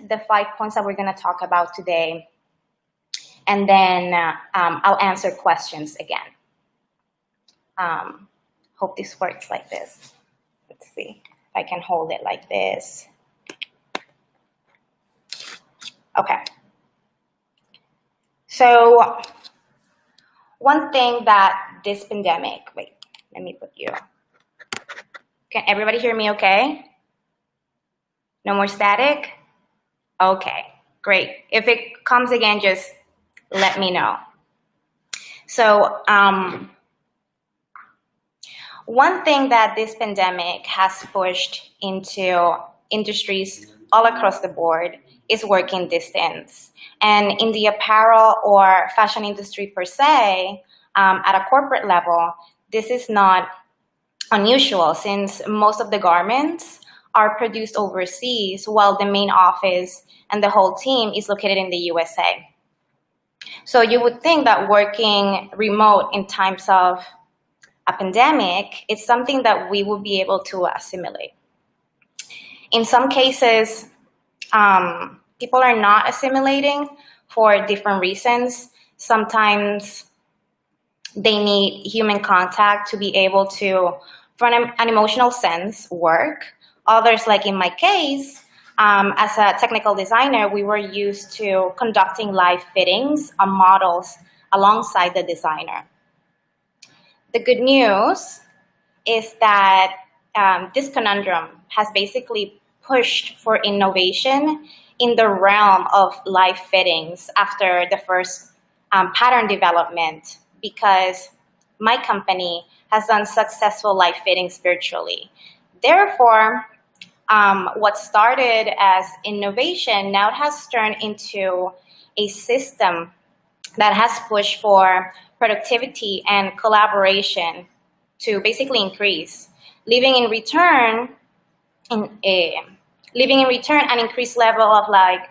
the 5 points that we're going to talk about today, and then I'll answer questions again. Hope this works like this. Let's see if I can hold it like this. Okay. So one thing that this pandemic, wait, let me put you. Can everybody hear me okay? No more static? Okay, great. If it comes again, just let me know. So one thing that this pandemic has pushed into industries all across the board is working distance. And in the apparel or fashion industry per se, at a corporate level, this is not unusual since most of the garments are produced overseas while the main office and the whole team is located in the USA. So you would think that working remote in times of a pandemic is something that we would be able to assimilate. In some cases, people are not assimilating for different reasons. Sometimes they need human contact to be able to, from an emotional sense, work. Others, like in my case, as a technical designer, we were used to conducting live fittings on models alongside the designer. The good news is that this conundrum has basically pushed for innovation in the realm of live fittings after the first pattern development, because my company has done successful live fittings virtually. Therefore, what started as innovation now has turned into a system that has pushed for productivity and collaboration to basically increase, leaving in return an increased level of like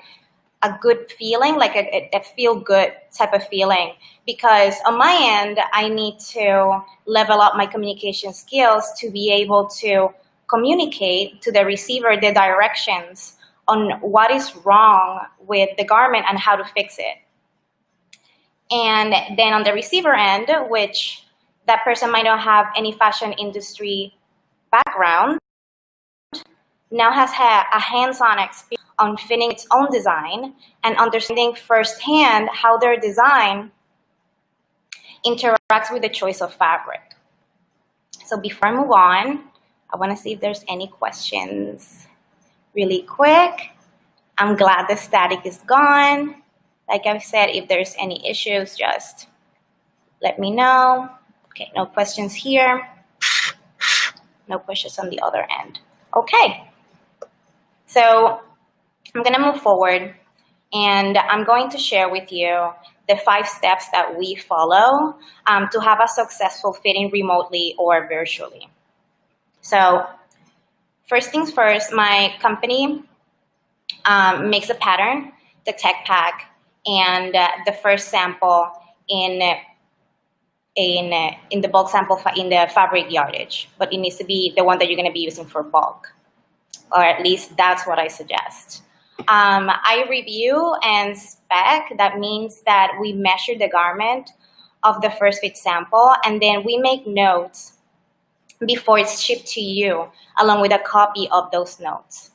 a good feeling, like a feel-good type of feeling. Because on my end, I need to level up my communication skills to be able to communicate to the receiver the directions on what is wrong with the garment and how to fix it. And then on the receiver end, which that person might not have any fashion industry background, now has had a hands-on experience on fitting its own design and understanding firsthand how their design interacts with the choice of fabric. So before I move on, I want to see if there's any questions really quick. I'm glad the static is gone. Like I've said, if there's any issues, just let me know. Okay, no questions here. No questions on the other end. Okay, so I'm going to move forward and I'm going to share with you the 5 steps that we follow to have a successful fitting remotely or virtually. So first things first, my company makes a pattern, the tech pack, and the first sample in the bulk sample in the fabric yardage, but it needs to be the one that you're going to be using for bulk, or at least that's what I suggest. I review and spec. That means that we measure the garment of the first fit sample, and then we make notes before it's shipped to you, along with a copy of those notes.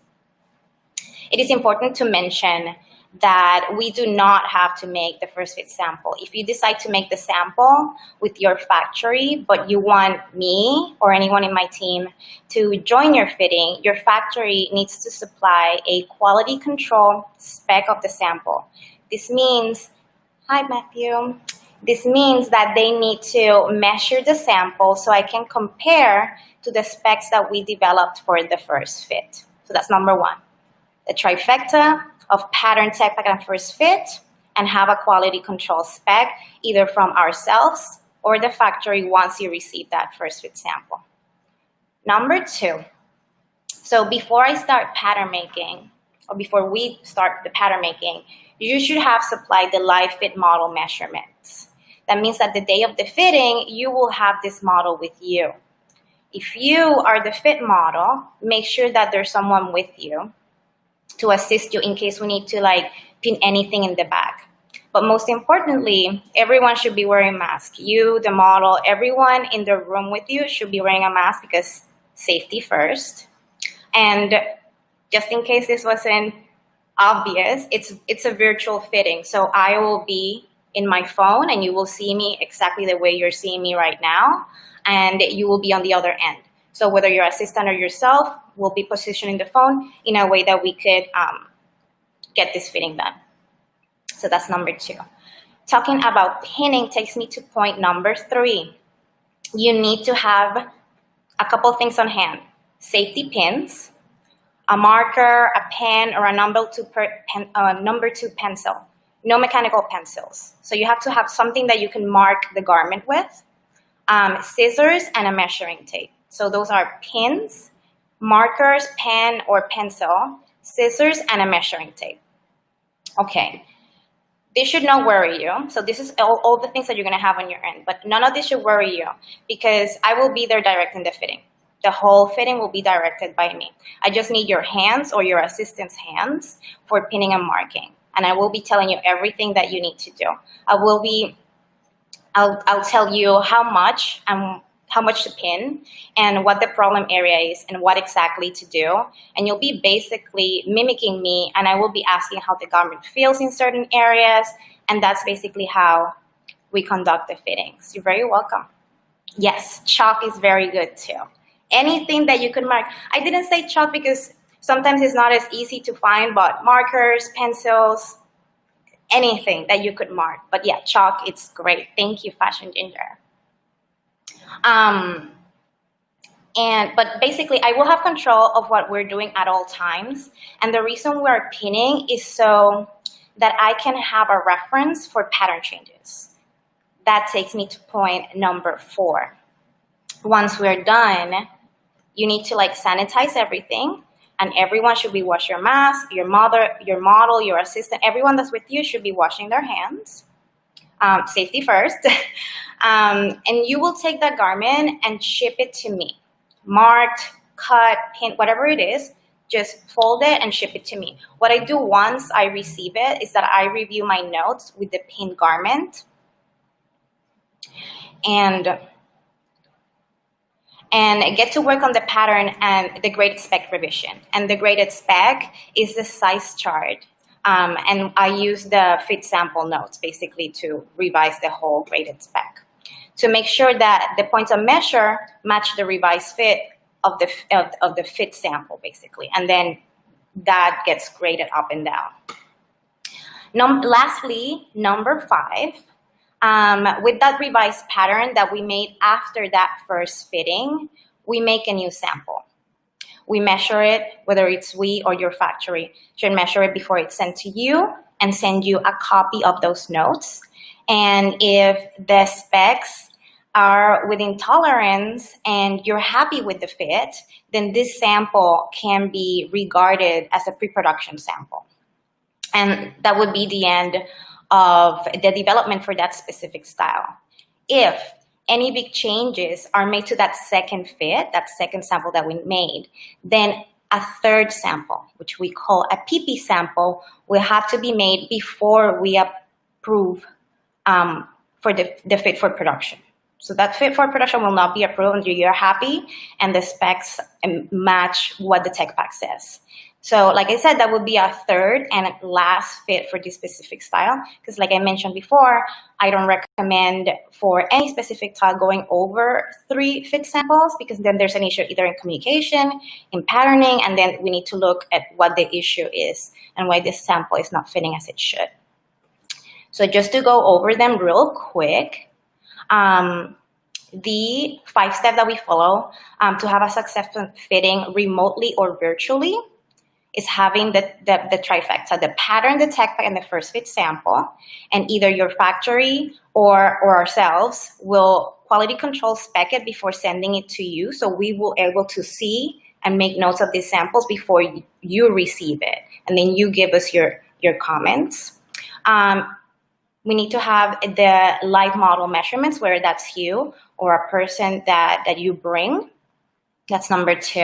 It is important to mention that we do not have to make the first fit sample. If you decide to make the sample with your factory, but you want me or anyone in my team to join your fitting, your factory needs to supply a quality control spec of the sample. This means, hi Matthew, this means that they need to measure the sample so I can compare to the specs that we developed for the first fit. So that's number 1. The trifecta of pattern, tech pack, and first fit, and have a quality control spec either from ourselves or the factory once you receive that first fit sample. Number 2, so before I start pattern making, or before we start the pattern making, you should have supplied the live fit model measurements. That means that the day of the fitting, you will have this model with you. If you are the fit model, make sure that there's someone with you to assist you in case we need to like pin anything in the back. But most importantly, everyone should be wearing a mask. You, the model, everyone in the room with you should be wearing a mask because safety first. And just in case this wasn't obvious, it's a virtual fitting. So I will be in my phone and you will see me exactly the way you're seeing me right now, and you will be on the other end. So whether your assistant or yourself will be positioning the phone in a way that we could get this fitting done. So that's number 2. Talking about pinning takes me to point number 3. You need to have a couple things on hand. Safety pins, a marker, a pen, or a number 2 pencil. No mechanical pencils. So you have to have something that you can mark the garment with, scissors, and a measuring tape. So those are pins, markers, pen or pencil, scissors, and a measuring tape. Okay. This should not worry you. So this is all the things that you're going to have on your end. But none of this should worry you because I will be there directing the fitting. The whole fitting will be directed by me. I just need your hands or your assistant's hands for pinning and marking. And I will be telling you everything that you need to do. I'll tell you how much to pin and what the problem area is and what exactly to do. And you'll be basically mimicking me, and I will be asking how the garment feels in certain areas. And that's basically how we conduct the fittings. You're very welcome. Yes, chalk is very good too. Anything that you could mark. I didn't say chalk because sometimes it's not as easy to find, but markers, pencils, anything that you could mark. But yeah, chalk, it's great. Thank you, Fashion Ginger. But basically, I will have control of what we're doing at all times. And the reason we're pinning is so that I can have a reference for pattern changes. That takes me to point number 4. Once we're done, you need to like sanitize everything, and everyone should be washing your mask, your model, your assistant, everyone that's with you should be washing their hands. Safety first. And you will take that garment and ship it to me. Marked, cut, pin, whatever it is, just fold it and ship it to me. What I do once I receive it is that I review my notes with the pinned garment and get to work on the pattern and the graded spec revision. And the graded spec is the size chart. And I use the fit sample notes basically to revise the whole graded spec to make sure that the points of measure match the revised fit of the fit sample basically. And then that gets graded up and down. Lastly, number 5, with that revised pattern that we made after that first fitting, we make a new sample. We measure it, whether it's we or your factory should measure it before it's sent to you and send you a copy of those notes. And if the specs are within tolerance and you're happy with the fit, then this sample can be regarded as a pre-production sample. And that would be the end of the development for that specific style. If any big changes are made to that second fit, that second sample that we made, then a third sample, which we call a PP sample, will have to be made before we approve for the fit for production. So that fit for production will not be approved until you're happy and the specs match what the tech pack says. So like I said, that would be a third and last fit for this specific style. Because like I mentioned before, I don't recommend for any specific style going over 3 fit samples because then there's an issue either in communication, in patterning, and then we need to look at what the issue is and why this sample is not fitting as it should. So just to go over them real quick, the 5 steps that we follow to have a successful fitting remotely or virtually is having the trifecta, the pattern, the tech pack, and the first fit sample. And either your factory or ourselves will quality control spec it before sending it to you. So we will be able to see and make notes of these samples before you receive it. And then you give us your comments. We need to have the live model measurements, whether that's you or a person that you bring. That's number 2.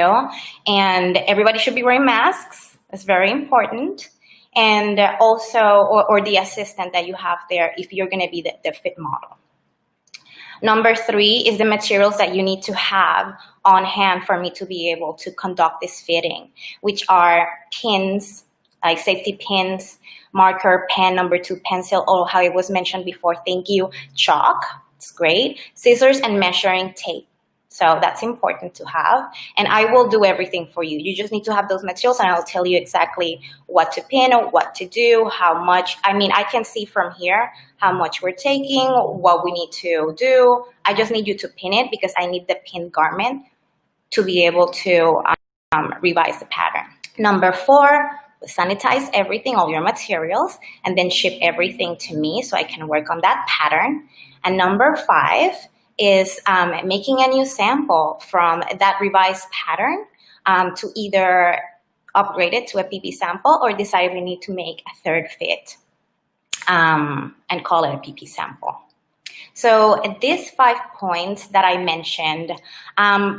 And everybody should be wearing masks. That's very important. And also, or the assistant that you have there if you're going to be the fit model. Number 3 is the materials that you need to have on hand for me to be able to conduct this fitting, which are pins, like safety pins, marker, pen, number 2, pencil, or how it was mentioned before, thank you, chalk, it's great, scissors, and measuring tape. So that's important to have. And I will do everything for you. You just need to have those materials and I'll tell you exactly what to pin, what to do, how much. I mean, I can see from here how much we're taking, what we need to do. I just need you to pin it because I need the pin garment to be able to revise the pattern. Number 4, sanitize everything, all your materials, and then ship everything to me so I can work on that pattern. And number 5 is making a new sample from that revised pattern to either upgrade it to a PP sample or decide we need to make a 3rd fit and call it a PP sample. So these 5 points that I mentioned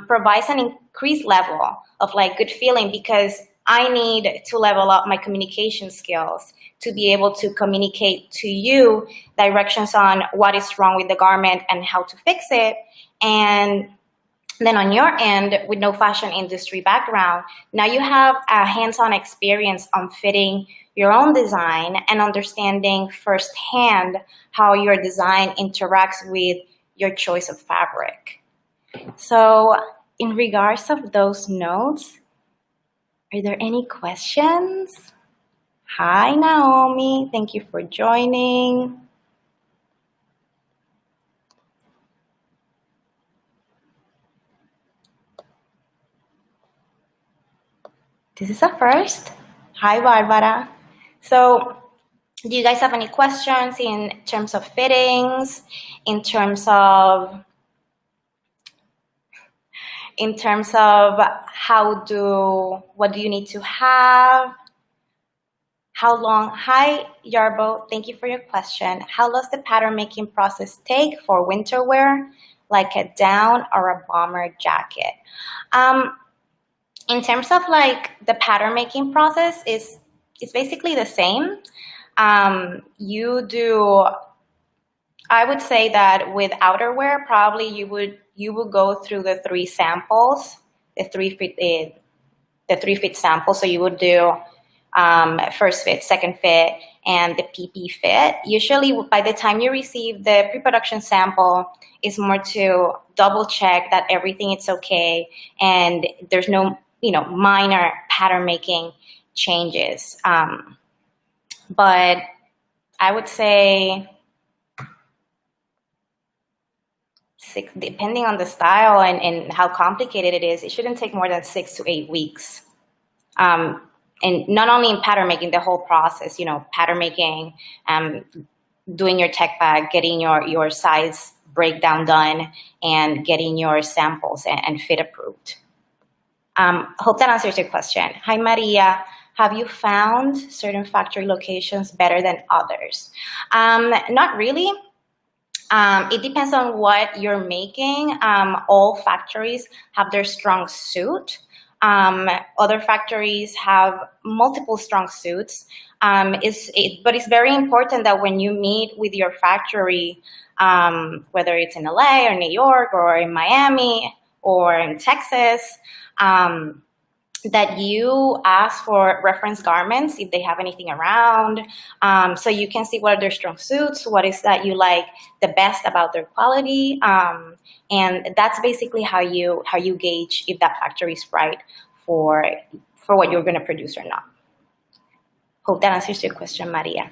provides an increased level of like good feeling because I need to level up my communication skills to be able to communicate to you directions on what is wrong with the garment and how to fix it. And then on your end, with no fashion industry background, now you have a hands-on experience on fitting your own design and understanding firsthand how your design interacts with your choice of fabric. So in regards of those notes, are there any questions? Hi, Naomi. Thank you for joining. This is a first. Hi, Barbara. So, do you guys have any questions in terms of fittings, in terms of what do you need to have? How long? Hi, Yarbo. Thank you for your question. How does the pattern making process take for winter wear, like a down or a bomber jacket? In terms of like the pattern making process, it's basically the same. I would say that with outerwear, probably you would go through the 3 samples, the three fit samples. So you would do first fit, second fit, and the PP fit. Usually by the time you receive the pre-production sample, it's more to double check that everything is okay and there's no minor pattern making changes. But I would say depending on the style and how complicated it is, it shouldn't take more than 6 to 8 weeks. And not only in pattern making, the whole process, pattern making, doing your tech bag, getting your size breakdown done, and getting your samples and fit approved. Hope that answers your question. Hi, Maria. Have you found certain factory locations better than others? Not really. It depends on what you're making. All factories have their strong suit. Other factories have multiple strong suits. But it's very important that when you meet with your factory, whether it's in LA or New York or in Miami or in Texas, that you ask for reference garments if they have anything around, so you can see what are their strong suits, what is that you like the best about their quality, and that's basically how you gauge if that factory is right for what you're going to produce or not. Hope that answers your question, Maria.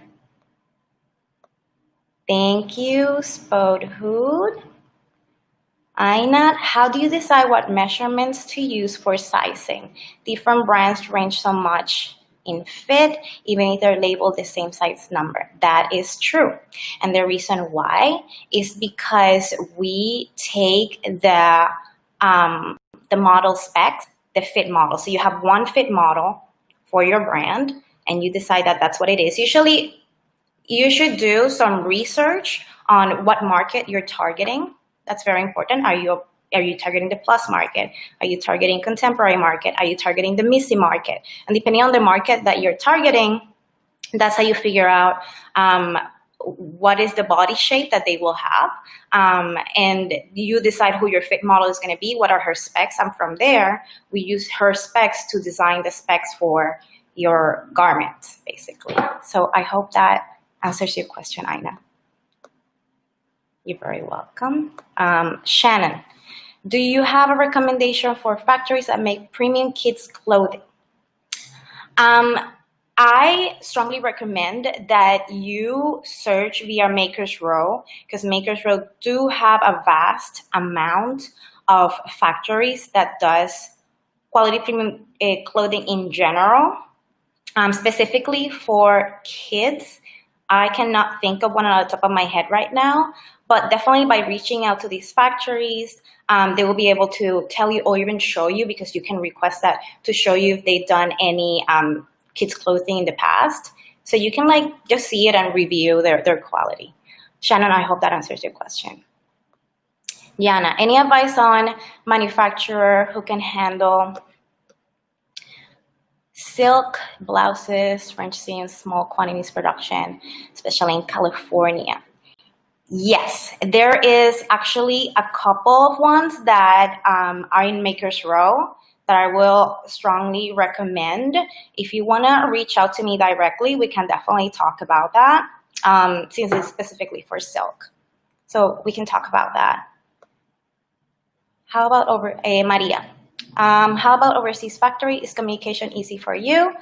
Thank you, Spodhood. Ainat, how do you decide what measurements to use for sizing? Different brands range so much in fit, even if they're labeled the same size number. That is true. And the reason why is because we take the model specs, the fit model. So you have one fit model for your brand, and you decide that that's what it is. Usually, you should do some research on what market you're targeting. That's very important. Are you Are you targeting the plus market? Are you targeting contemporary market? Are you targeting the Missy market? And depending on the market that you're targeting, that's how you figure out what is the body shape that they will have. And you decide who your fit model is going to be, what are her specs, and from there, we use her specs to design the specs for your garment, basically. So I hope that answers your question, Aina. You're very welcome. Shannon, do you have a recommendation for factories that make premium kids clothing? I strongly recommend that you search via Makers Row, because Makers Row do have a vast amount of factories that does quality premium clothing in general. Specifically for kids, I cannot think of one on the top of my head right now, but definitely by reaching out to these factories, they will be able to tell you or even show you, because you can request that to show you if they've done any kids clothing in the past. So you can just see it and review their quality. Shannon, I hope that answers your question. Diana, any advice on manufacturer who can handle silk blouses, French seams, small quantities production, especially in California? Yes, there is actually a couple of ones that are in Makers Row that I will strongly recommend. If you want to reach out to me directly, we can definitely talk about that, since it's specifically for silk. So we can talk about that. How about Maria? How about overseas factory? Is communication easy for you?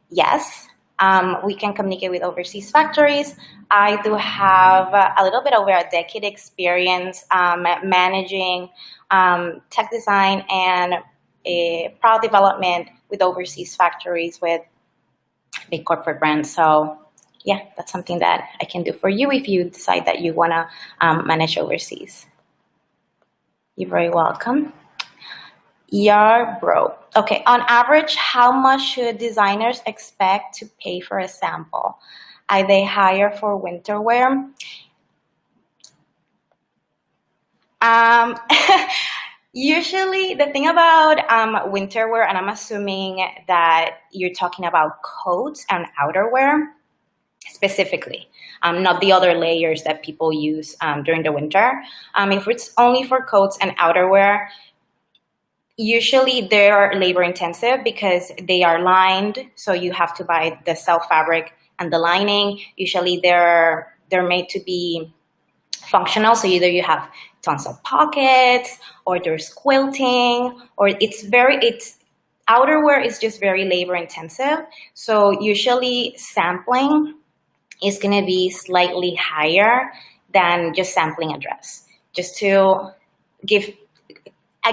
Yes, we can communicate with overseas factories. I do have a little bit over a decade experience managing tech design and product development with overseas factories with big corporate brands. So yeah, that's something that I can do for you if you decide that you want to manage overseas. You're very welcome. Bro. Okay, on average, how much should designers expect to pay for a sample? Are they higher for winter wear? Usually, the thing about winter wear, and I'm assuming that you're talking about coats and outerwear specifically, not the other layers that people use during the winter. If it's only for coats and outerwear, usually they're labor intensive because they are lined, so you have to buy the self fabric and the lining. Usually they're made to be functional, so either you have tons of pockets or there's quilting, or outerwear is just very labor intensive. So usually sampling is going to be slightly higher than just sampling a dress. Just to give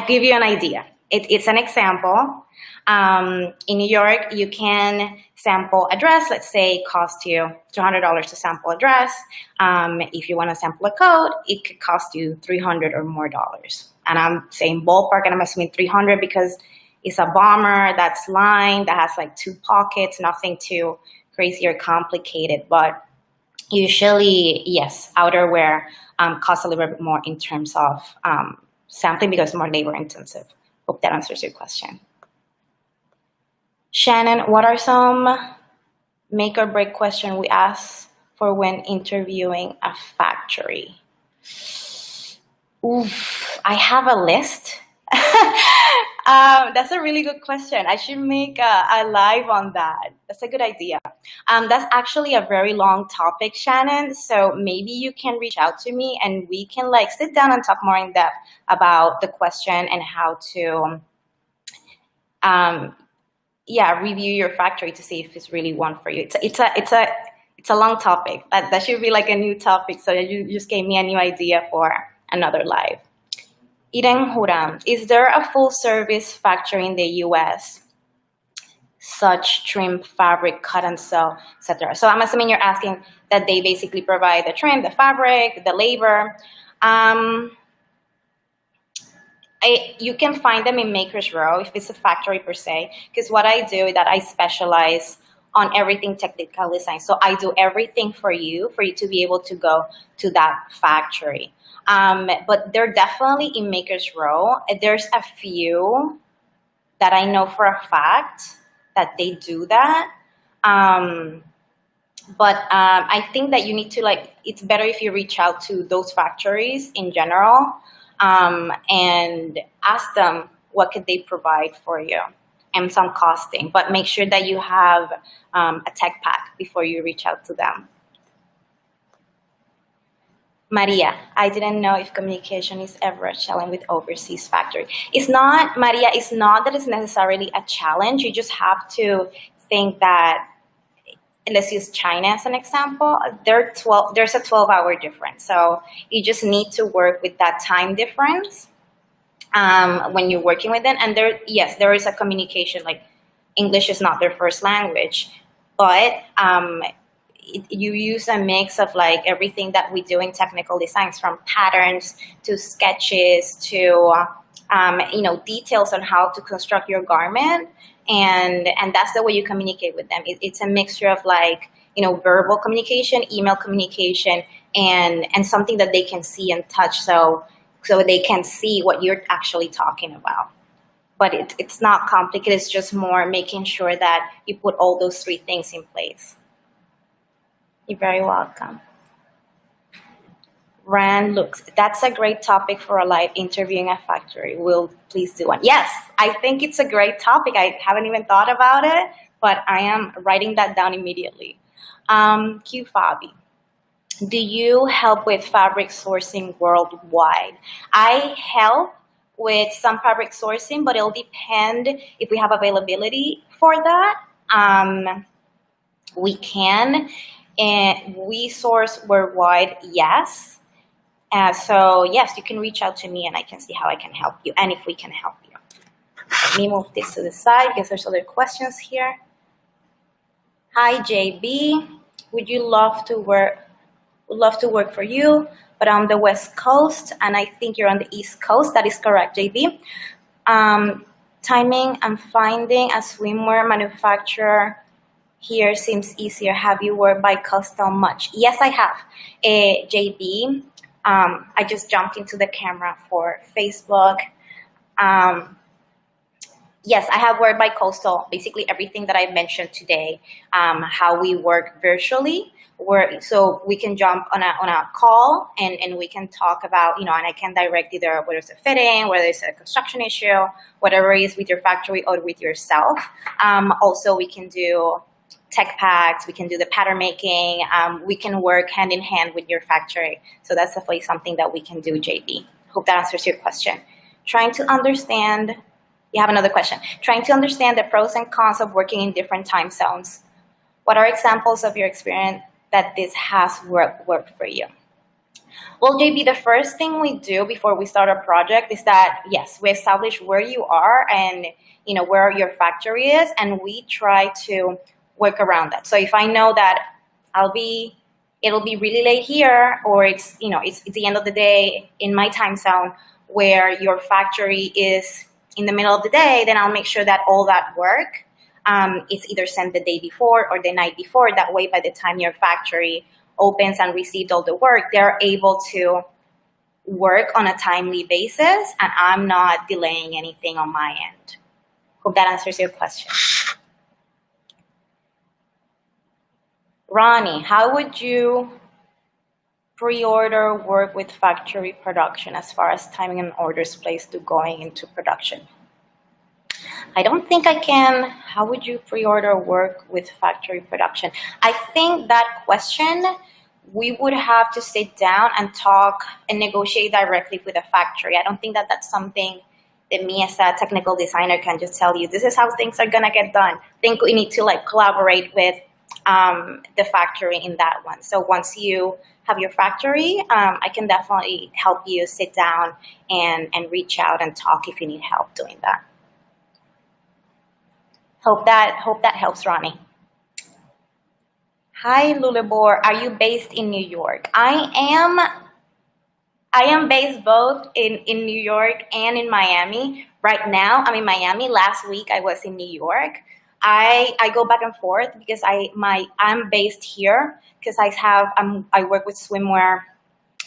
you an idea. It's an example. In New York, you can sample a dress. Let's say it costs you $200 to sample a dress. If you want to sample a coat, it could cost you $300 or more. And I'm saying ballpark, and I'm assuming $300 because it's a bomber that's lined, that has like 2 pockets, nothing too crazy or complicated. But usually, yes, outerwear costs a little bit more in terms of sampling because it's more labor intensive. Hope that answers your question. Shannon, what are some make or break questions we ask for when interviewing a factory? Oof, I have a list. That's a really good question. I should make a live on that. That's a good idea. That's actually a very long topic, Shannon. So maybe you can reach out to me and we can sit down and talk more in depth about the question and how to review your factory to see if it's really one for you. It's a long topic. That should be like a new topic. So you just gave me a new idea for another live. Irene Huram, is there a full service factory in the US? Such trim, fabric, cut and sew, etc. So I'm assuming you're asking that they basically provide the trim, the fabric, the labor. You can find them in Makers Row if it's a factory per se, because what I do is that I specialize on everything technical design. So I do everything for you to be able to go to that factory. But they're definitely in Maker's Row. There's a few that I know for a fact that they do that. But I think that you need to it's better if you reach out to those factories in general and ask them what could they provide for you and some costing. But make sure that you have a tech pack before you reach out to them. Maria, I didn't know if communication is ever a challenge with overseas factory. It's not, Maria, it's not that it's necessarily a challenge. You just have to think that, let's use China as an example. There's a 12-hour difference. So you just need to work with that time difference when you're working with them. And yes, there is a communication, like English is not their first language, but you use a mix of like everything that we do in technical designs, from patterns to sketches to details on how to construct your garment, and that's the way you communicate with them. It's a mixture of like verbal communication, email communication, and something that they can see and touch, so they can see what you're actually talking about. But it's not complicated. It's just more making sure that you put all those three things in place. You're very welcome. Rand looks, that's a great topic for a live interviewing a factory. We'll please do one. Yes, I think it's a great topic. I haven't even thought about it, but I am writing that down immediately. Q Fabi, do you help with fabric sourcing worldwide? I help with some fabric sourcing, but it'll depend if we have availability for that. We can. And we source worldwide, yes. So yes, you can reach out to me and I can see how I can help you and if we can help you. Let me move this to the side because there's other questions here. Hi JB, would love to work for you, but I'm the West Coast and I think you're on the East Coast. That is correct, JB. Timing and finding a swimwear manufacturer here seems easier. Have you worked by custom much? Yes, I have. JB, I just jumped into the camera for Facebook. Yes, I have worked by coastal, basically everything that I mentioned today, how we work virtually, so we can jump on a call and we can talk about, and I can direct either whether it's a fitting, whether it's a construction issue, whatever it is with your factory or with yourself. Also, we can do tech packs, we can do the pattern making, we can work hand in hand with your factory. So that's definitely something that we can do, JB. Hope that answers your question. Trying to understand, you have another question. Trying to understand the pros and cons of working in different time zones. What are examples of your experience that this has worked for you? Well, JB, the first thing we do before we start a project is that, yes, we establish where you are and where your factory is, and we try to work around that. So if I know that it'll be really late here, or it's the end of the day in my time zone where your factory is in the middle of the day, then I'll make sure that all that work is either sent the day before or the night before. That way, by the time your factory opens and received all the work, they're able to work on a timely basis and I'm not delaying anything on my end. Hope that answers your question. Ronnie, how would you pre-order work with factory production as far as timing and orders placed to going into production? I don't think I can. How would you pre-order work with factory production? I think that question, we would have to sit down and talk and negotiate directly with the factory. I don't think that that's something that me as a technical designer can just tell you, this is how things are gonna get done. I think we need to collaborate with the factory in that one. So once you have your factory, I can definitely help you sit down and reach out and talk if you need help doing that. Hope that helps, Ronnie. Hi, Lulibor. Are you based in New York? I am based both in New York and in Miami. Right now, I'm in Miami. Last week, I was in New York. I go back and forth because I'm based here because I work with swimwear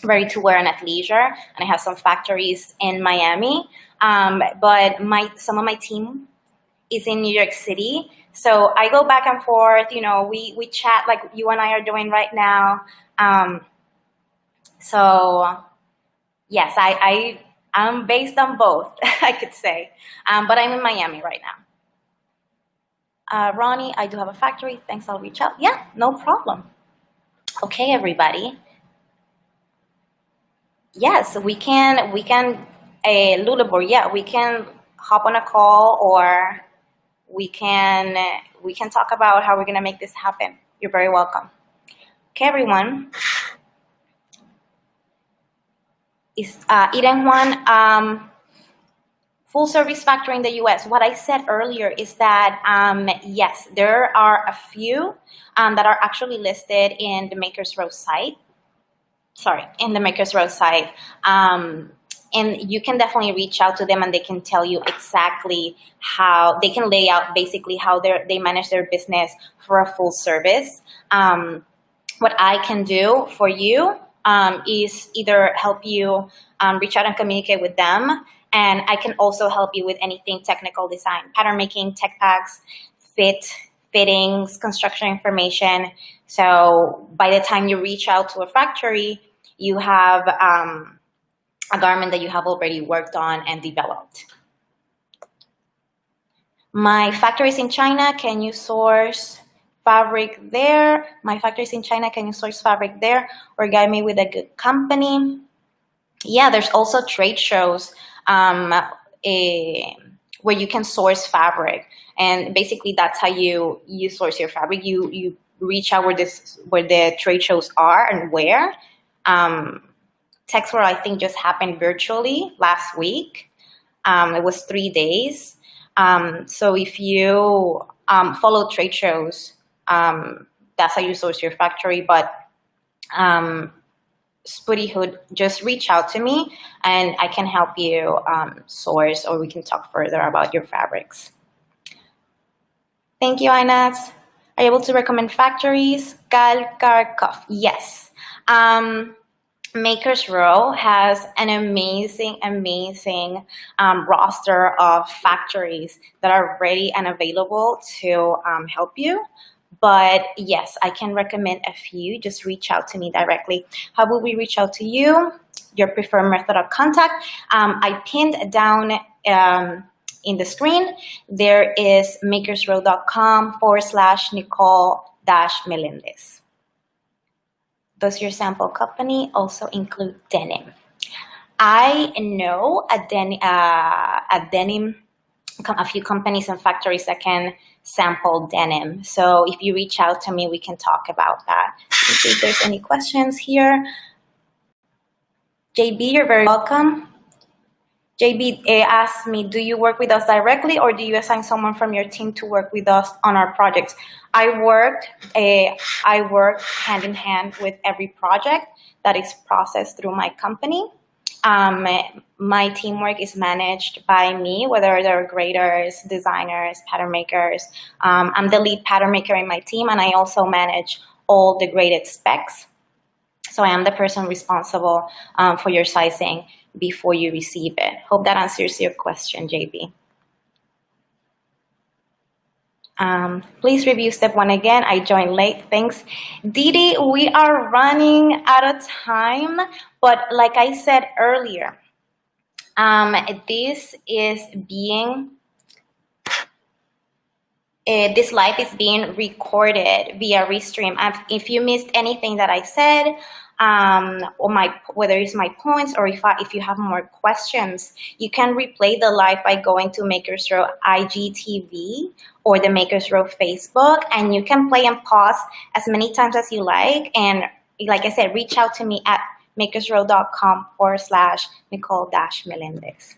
ready to wear and athleisure, and I have some factories in Miami. But some of my team is in New York City, so I go back and forth. We chat like you and I are doing right now. So yes, I'm based on both, I could say, but I'm in Miami right now. Ronnie, I do have a factory. Thanks, I'll reach out. Yeah, no problem. Okay, everybody. Yes, Lulabor, yeah, we can hop on a call, or we can talk about how we're gonna make this happen. You're very welcome. Okay, everyone. Is Irene Juan, full service factory in the US. What I said earlier is that yes, there are a few that are actually listed in the Makers Row site. Sorry, in the Makers Row site. And you can definitely reach out to them, and they can tell you exactly how they can lay out basically how they manage their business for a full service. What I can do for you is either help you reach out and communicate with them, and I can also help you with anything technical design, pattern making, tech packs, fittings, construction information. So by the time you reach out to a factory, you have a garment that you have already worked on and developed. My factory is in China. Can you source fabric there? My factory is in China. Can you source fabric there, or guide me with a good company? Yeah, there's also trade shows where you can source fabric, and basically that's how you source your fabric. You reach out where the trade shows are and where. Texworld, I think, just happened virtually last week. It was 3 days. So if you follow trade shows, that's how you source your factory. But Spooty Hood, just reach out to me and I can help you source, or we can talk further about your fabrics. Thank you, Inez. Are you able to recommend factories? Gal Karkov, yes. Makers Row has an amazing roster of factories that are ready and available to help you. But yes, I can recommend a few. Just reach out to me directly. How will we reach out to you? Your preferred method of contact. I pinned down in the screen. There is makersrow.com/Nicole-Melendez. Does your sample company also include denim? I know a few companies and factories that can sample denim. So if you reach out to me, we can talk about that. Let's see if there's any questions here. JB, you're very welcome. JB asked me, do you work with us directly, or do you assign someone from your team to work with us on our projects? I work hand in hand with every project that is processed through my company. My teamwork is managed by me, whether they're graders, designers, pattern makers. I'm the lead pattern maker in my team, and I also manage all the graded specs. So I am the person responsible for your sizing before you receive it. Hope that answers your question, JB. Please review step 1 again. I joined late. Thanks. Didi, we are running out of time, but like I said earlier, this live is being recorded via Restream. If you missed anything that I said, or whether it's my points, or if you have more questions, you can replay the live by going to Makers Row IGTV or the Makers Row Facebook, and you can play and pause as many times as you like. And like I said, reach out to me at makersrow.com/Nicole-Melendez.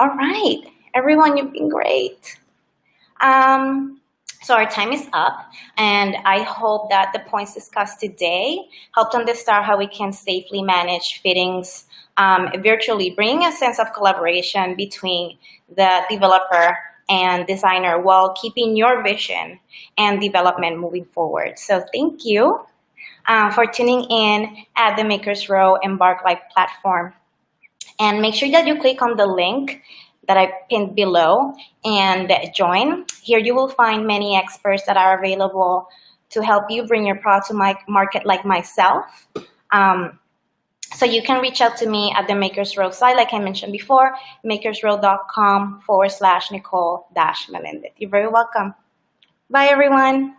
All right, everyone, you've been great. So our time is up, and I hope that the points discussed today helped understand how we can safely manage fittings virtually, bringing a sense of collaboration between the developer and designer while keeping your vision and development moving forward. So thank you. for tuning in at the Makers Row Embark Live platform. And make sure that you click on the link that I pinned below and join. Here you will find many experts that are available to help you bring your product to market like myself. So you can reach out to me at the Makers Row site, like I mentioned before, makersrow.com/Nicole-Melendez. You're very welcome. Bye, everyone.